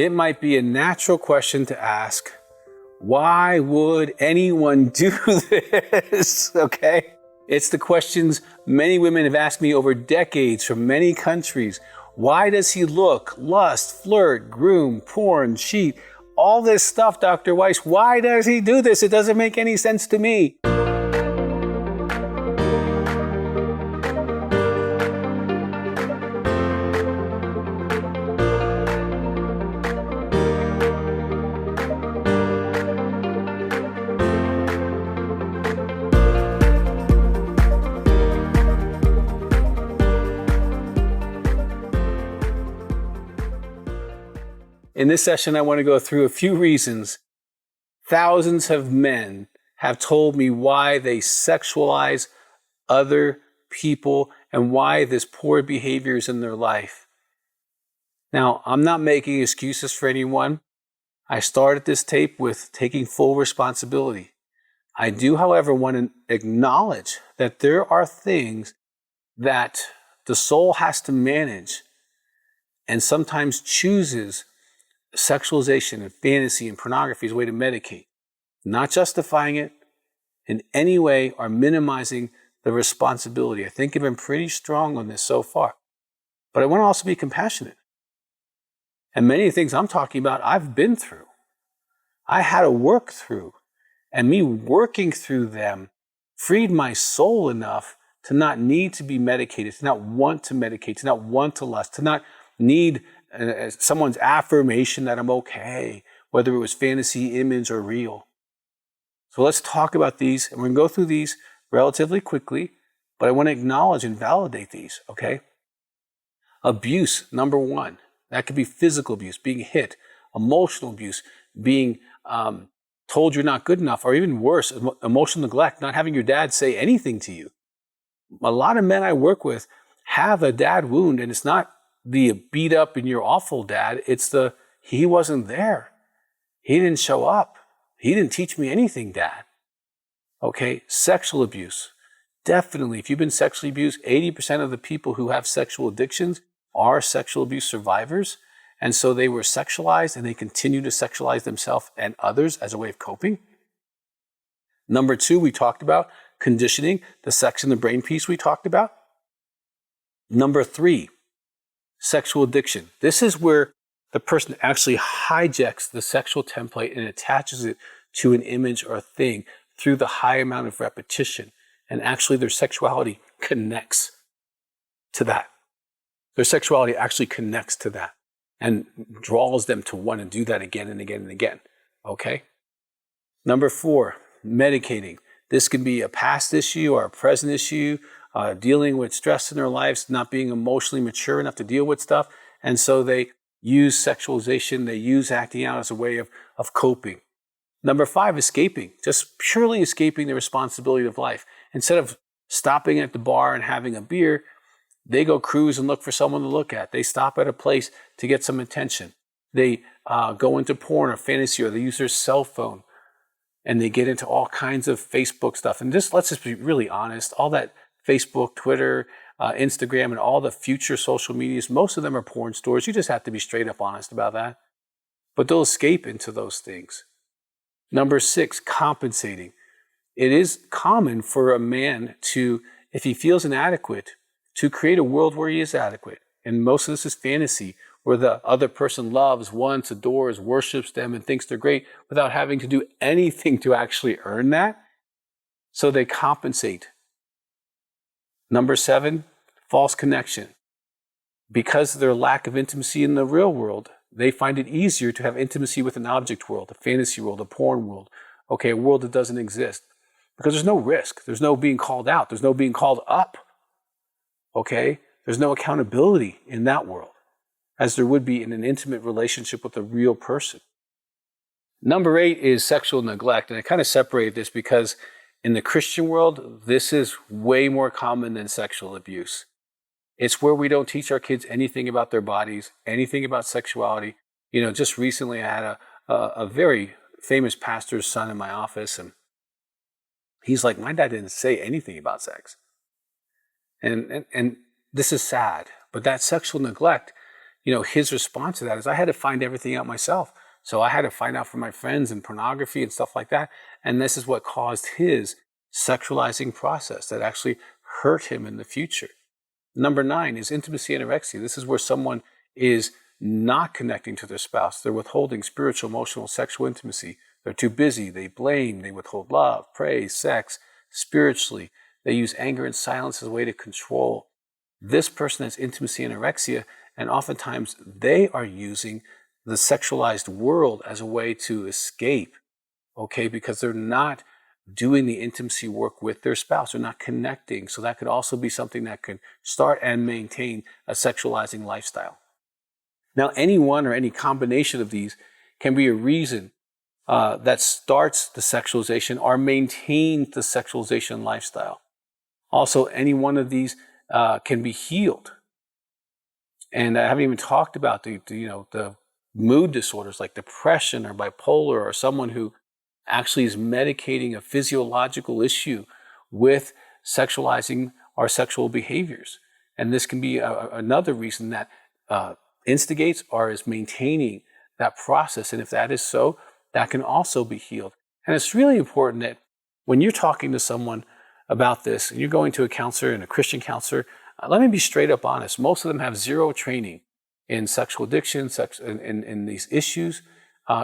it might be a natural question to ask, why would anyone do this? Okay? It's the questions many women have asked me over decades from many countries. Why does he look, lust, flirt, groom, porn, cheat? All this stuff, Dr. Weiss, why does he do this? It doesn't make any sense to me. In this session, I want to go through a few reasons thousands of men have told me why they sexualize other people and why this poor behavior is in their life. Now, I'm not making excuses for anyone. I started this tape with taking full responsibility. I do, however, want to acknowledge that there are things that the soul has to manage and sometimes chooses sexualization and fantasy and pornography as a way to medicate, not justifying it in any way or minimizing the responsibility. I think I've been pretty strong on this so far, but I want to also be compassionate. And many of the things I'm talking about, I've been through. I had to work through, and me working through them freed my soul enough to not need to be medicated, to not want to medicate, to not want to lust, to not need someone's affirmation that I'm okay, whether it was fantasy, image, or real. So let's talk about these, and we're going to go through these relatively quickly, but I want to acknowledge and validate these, okay? Abuse, number one. That could be physical abuse, being hit, emotional abuse, being told you're not good enough, or even worse, emotional neglect, not having your dad say anything to you. A lot of men I work with have a dad wound, and it's not the beat up and you're awful dad, it's the he wasn't there. He didn't show up. He didn't teach me anything, dad. Okay, sexual abuse. Definitely, if you've been sexually abused, 80% of the people who have sexual addictions are sexual abuse survivors. And so they were sexualized and they continue to sexualize themselves and others as a way of coping. Number two, we talked about conditioning, the sex and the brain piece we talked about. Number three, sexual addiction. This is where the person actually hijacks the sexual template and attaches it to an image or a thing through the high amount of repetition. And actually their sexuality connects to that. Their sexuality actually connects to that and draws them to want to do that again and again and again. Okay? Number four, medicating. This can be a past issue or a present issue, dealing with stress in their lives, not being emotionally mature enough to deal with stuff. And so they use sexualization, they use acting out as a way of coping. Number five, escaping, just purely escaping the responsibility of life. Instead of stopping at the bar and having a beer, they go cruise and look for someone to look at. They stop at a place to get some attention. They go into porn or fantasy, or they use their cell phone and they get into all kinds of Facebook stuff. And let's just be really honest, all that Facebook, Twitter, Instagram, and all the future social medias, most of them are porn stores. You just have to be straight up honest about that. But they'll escape into those things. Number six, compensating. It is common for a man to, if he feels inadequate, to create a world where he is adequate. And most of this is fantasy, where the other person loves, wants, adores, worships them, and thinks they're great without having to do anything to actually earn that. So they compensate. Number seven, false connection. Because of their lack of intimacy in the real world, they find it easier to have intimacy with an object world, a fantasy world, a porn world, okay, a world that doesn't exist. Because there's no risk. There's no being called out. There's no being called up. Okay? There's no accountability in that world, as there would be in an intimate relationship with a real person. Number eight is sexual neglect. And I kind of separated this because in the Christian world, this is way more common than sexual abuse. It's where we don't teach our kids anything about their bodies, anything about sexuality. You know, just recently I had a very famous pastor's son in my office, and he's like, my dad didn't say anything about sex. And this is sad, but that sexual neglect his response to that is, I had to find everything out myself. So I had to find out from my friends and pornography and stuff like that. And this is what caused his sexualizing process that actually hurt him in the future. Number 9 is intimacy anorexia. This is where someone is not connecting to their spouse. They're withholding spiritual, emotional, sexual intimacy. They're too busy. They blame. They withhold love, praise, sex, spiritually. They use anger and silence as a way to control. This person has intimacy anorexia, and oftentimes they are using the sexualized world as a way to escape, okay, because they're not doing the intimacy work with their spouse. They're not connecting. So that could also be something that could start and maintain a sexualizing lifestyle. Now, any one or any combination of these can be a reason that starts the sexualization or maintains the sexualization lifestyle. Also, any one of these can be healed. And I haven't even talked about the mood disorders like depression or bipolar, or someone who actually is medicating a physiological issue with sexualizing our sexual behaviors. And this can be another reason that instigates or is maintaining that process. And if that is so, that can also be healed. And it's really important that when you're talking to someone about this, and you're going to a counselor and a Christian counselor, let me be straight up honest. Most of them have zero training in sexual addiction, in these issues,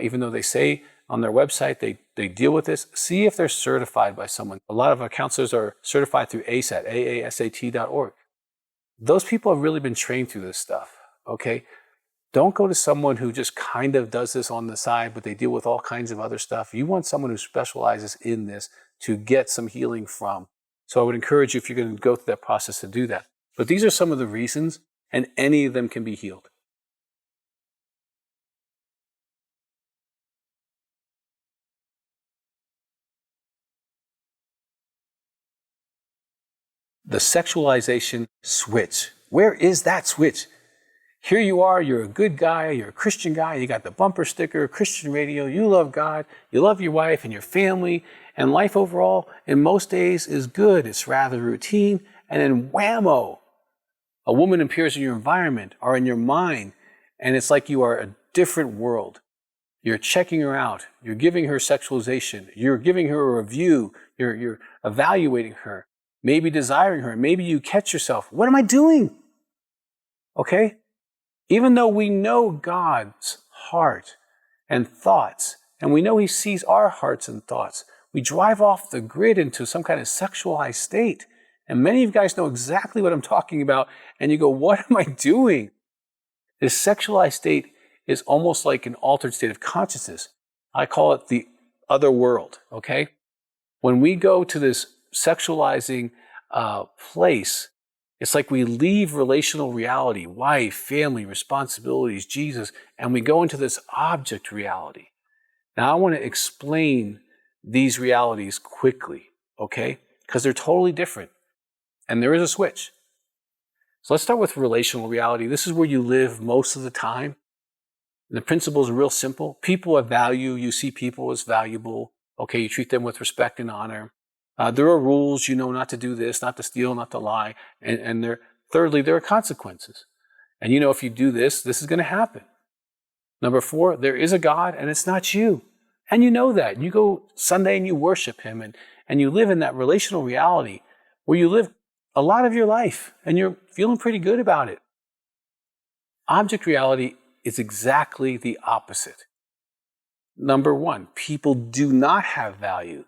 even though they say on their website they deal with this. See if they're certified by someone. A lot of our counselors are certified through ASAT, aasat.org. Those people have really been trained through this stuff, okay? Don't go to someone who just kind of does this on the side, but they deal with all kinds of other stuff. You want someone who specializes in this to get some healing from. So I would encourage you, if you're going to go through that process, to do that. But these are some of the reasons, and any of them can be healed. The sexualization switch. Where is that switch? Here you are, you're a good guy, you're a Christian guy, you got the bumper sticker, Christian radio, you love God, you love your wife and your family, and life overall in most days is good. It's rather routine, and then whammo, a woman appears in your environment or in your mind, and it's like you are a different world. You're checking her out, you're giving her sexualization, you're giving her a review, you're evaluating her, maybe desiring her, maybe you catch yourself, what am I doing? Okay? Even though we know God's heart and thoughts, and we know He sees our hearts and thoughts, we drive off the grid into some kind of sexualized state. And many of you guys know exactly what I'm talking about, and you go, what am I doing? This sexualized state is almost like an altered state of consciousness. I call it the other world, okay? When we go to this sexualizing place, it's like we leave relational reality, wife, family, responsibilities, Jesus, and we go into this object reality. Now, I want to explain these realities quickly, okay? Because they're totally different, and there is a switch. So let's start with relational reality. This is where you live most of the time. The principles are real simple. People have value. You see people as valuable. Okay, you treat them with respect and honor. There are rules, you know, not to do this, not to steal, not to lie. And thirdly, there are consequences. And you know, if you do this, this is going to happen. Number 4, there is a God, and it's not you. And you know that. You go Sunday and you worship Him, and you live in that relational reality where you live a lot of your life, and you're feeling pretty good about it. Object reality is exactly the opposite. Number 1, people do not have value.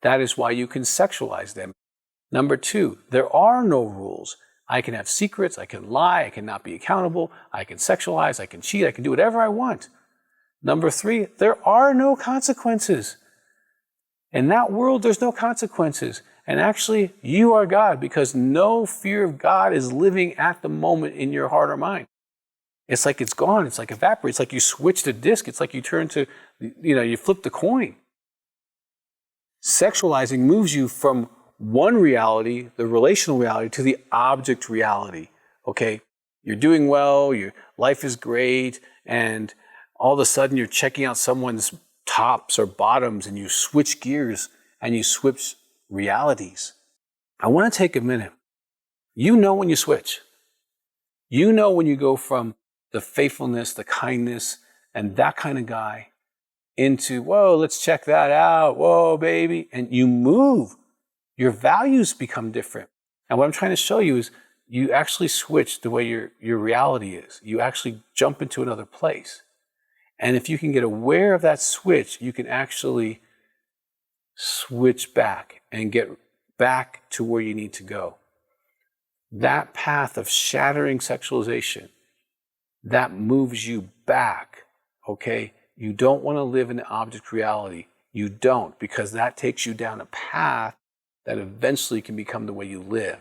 That is why you can sexualize them. Number 2, there are no rules. I can have secrets, I can lie, I cannot be accountable, I can sexualize, I can cheat, I can do whatever I want. Number 3, there are no consequences. In that world, there's no consequences. And actually, you are God, because no fear of God is living at the moment in your heart or mind. It's like it's gone. It's like evaporates. It's like you switch the disc. It's like you turn to, you flip the coin. Sexualizing moves you from one reality, the relational reality, to the object reality. Okay, you're doing well, your life is great, and all of a sudden you're checking out someone's tops or bottoms, and you switch gears and you switch realities. I want to take a minute. You know when you switch. You know when you go from the faithfulness, the kindness, and that kind of guy into, whoa, let's check that out. Whoa, baby. And you move. Your values become different. And what I'm trying to show you is you actually switch the way your reality is. You actually jump into another place. And if you can get aware of that switch, you can actually switch back and get back to where you need to go. That path of shattering sexualization, that moves you back, okay? You don't want to live in object reality. You don't, because that takes you down a path that eventually can become the way you live.